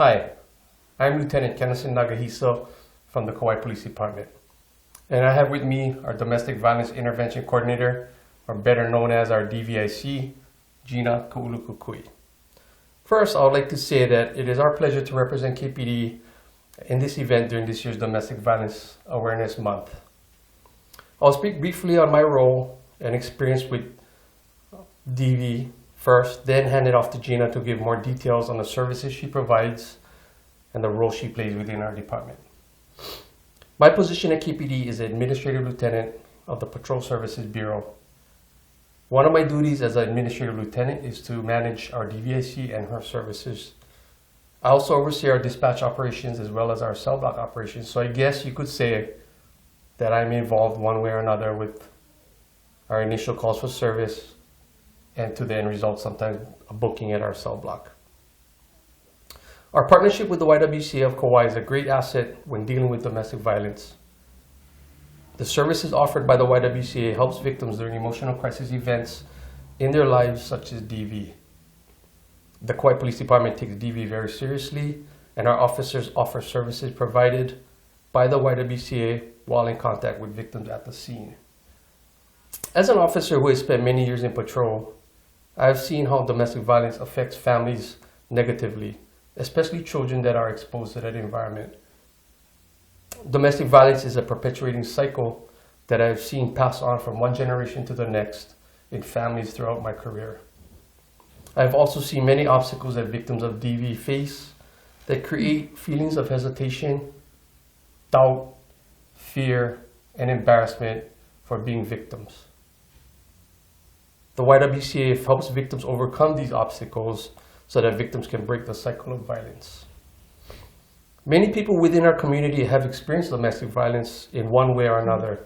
Hi, I'm Lieutenant Kennison Nagahisa from the Kauai Police Department. And I have with me our Domestic Violence Intervention Coordinator, or better known as our DVIC, Gina Kaulukukui. First, I would like to say that it is our pleasure to represent KPD in this event during this year's Domestic Violence Awareness Month. I'll speak briefly on my role and experience with DV first, then hand it off to Gina to give more details on the services she provides and the role she plays within our department. My position at KPD is Administrative Lieutenant of the Patrol Services Bureau. One of my duties as an Administrative Lieutenant is to manage our DVIC and her services. I also oversee our dispatch operations as well as our cell block operations, so I guess you could say that I'm involved one way or another with our initial calls for service and to the end result, sometimes a booking at our cell block. Our partnership with the YWCA of Kauai is a great asset when dealing with domestic violence. The services offered by the YWCA helps victims during emotional crisis events in their lives, such as DV. The Kauai Police Department takes DV very seriously, and our officers offer services provided by the YWCA while in contact with victims at the scene. As an officer who has spent many years in patrol, I have seen how domestic violence affects families negatively, especially children that are exposed to that environment. Domestic violence is a perpetuating cycle that I have seen pass on from one generation to the next in families throughout my career. I have also seen many obstacles that victims of DV face that create feelings of hesitation, doubt, fear, and embarrassment for being victims. The YWCA helps victims overcome these obstacles so that victims can break the cycle of violence. Many people within our community have experienced domestic violence in one way or another.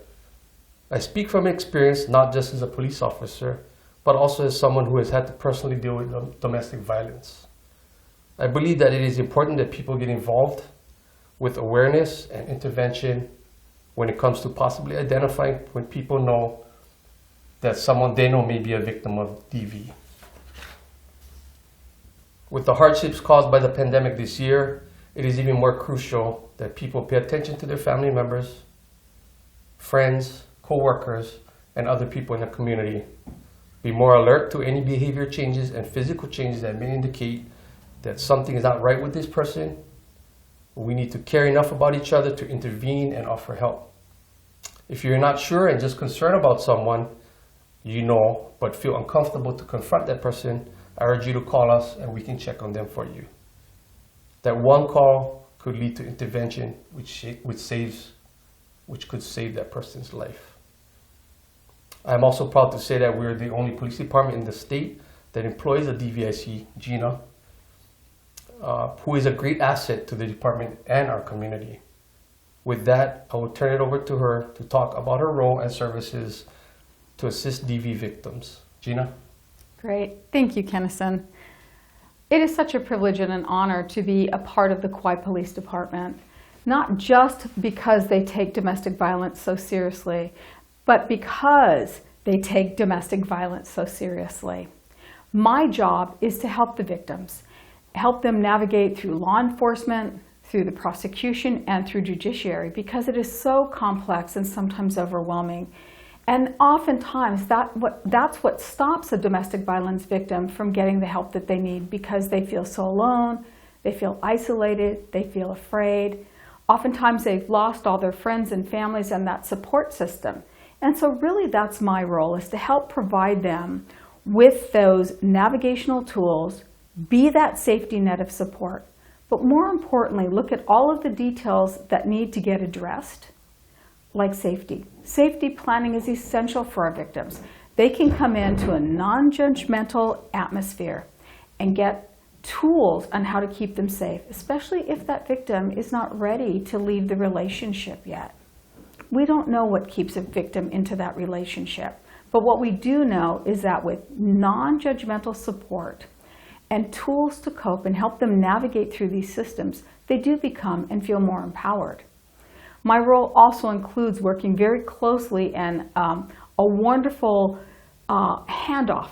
I speak from experience not just as a police officer, but also as someone who has had to personally deal with domestic violence. I believe that it is important that people get involved with awareness and intervention when it comes to possibly identifying when people know that someone they know may be a victim of DV. With the hardships caused by the pandemic this year, it is even more crucial that people pay attention to their family members, friends, co-workers, and other people in the community. Be more alert to any behavior changes and physical changes that may indicate that something is not right with this person. We need to care enough about each other to intervene and offer help. If you're not sure and just concerned about someone you know, but feel uncomfortable to confront that person, I urge you to call us and we can check on them for you. That one call could lead to intervention which could save that person's life. I'm also proud to say that we're the only police department in the state that employs a DVIC, Gina, who is a great asset to the department and our community. With that, I will turn it over to her to talk about her role and services to assist DV victims. Gina? Great. Thank you, Kennison. It is such a privilege and an honor to be a part of the Kauai Police Department, not just because they take domestic violence so seriously, but because they take domestic violence so seriously. My job is to help the victims, help them navigate through law enforcement, through the prosecution, and through judiciary, because it is so complex and sometimes overwhelming. And oftentimes that's what stops a domestic violence victim from getting the help that they need, because they feel so alone, they feel isolated, they feel afraid. Oftentimes they've lost all their friends and families and that support system. And so really that's my role, is to help provide them with those navigational tools, be that safety net of support, but more importantly, look at all of the details that need to get addressed, like safety. Safety planning is essential for our victims. They can come into a non-judgmental atmosphere and get tools on how to keep them safe, especially if that victim is not ready to leave the relationship yet. We don't know what keeps a victim into that relationship, but what we do know is that with non-judgmental support and tools to cope and help them navigate through these systems, they do become and feel more empowered. My role also includes working very closely and a wonderful handoff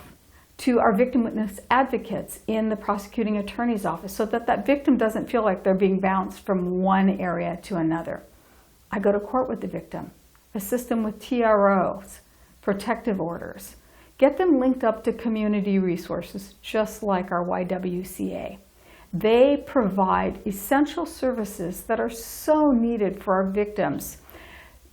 to our victim witness advocates in the prosecuting attorney's office so that that victim doesn't feel like they're being bounced from one area to another. I go to court with the victim, assist them with TROs, protective orders, get them linked up to community resources just like our YWCA. They provide essential services that are so needed for our victims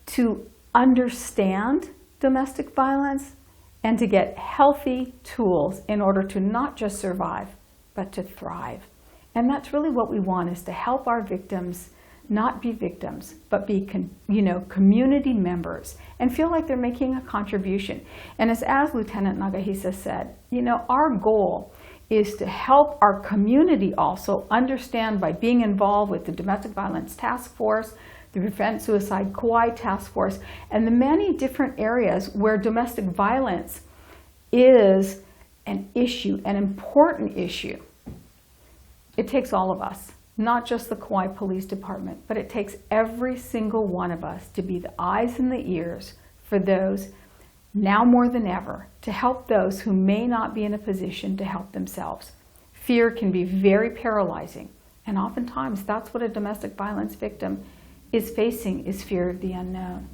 to understand domestic violence and to get healthy tools in order to not just survive, but to thrive. And that's really what we want, is to help our victims not be victims, but be community members and feel like they're making a contribution. And as Lieutenant Nagahisa said, our goal is to help our community also understand by being involved with the Domestic Violence Task Force, the Prevent Suicide Kaua'i Task Force, and the many different areas where domestic violence is an issue, an important issue. It takes all of us, not just the Kauai Police Department, but it takes every single one of us to be the eyes and the ears for those, now more than ever, to help those who may not be in a position to help themselves. Fear can be very paralyzing, and oftentimes that's what a domestic violence victim is facing, is fear of the unknown.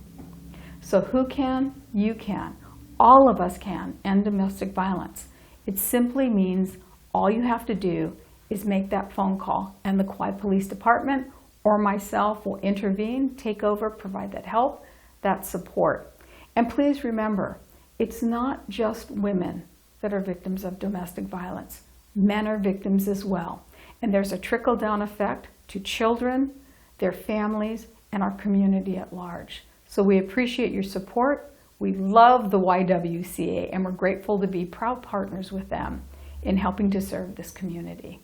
So who can? You can. All of us can end domestic violence. It simply means all you have to do is make that phone call, and the Kauai Police Department or myself will intervene, take over, provide that help, that support. And please remember, it's not just women that are victims of domestic violence. Men are victims as well. And there's a trickle-down effect to children, their families, and our community at large. So we appreciate your support. We love the YWCA, and we're grateful to be proud partners with them in helping to serve this community.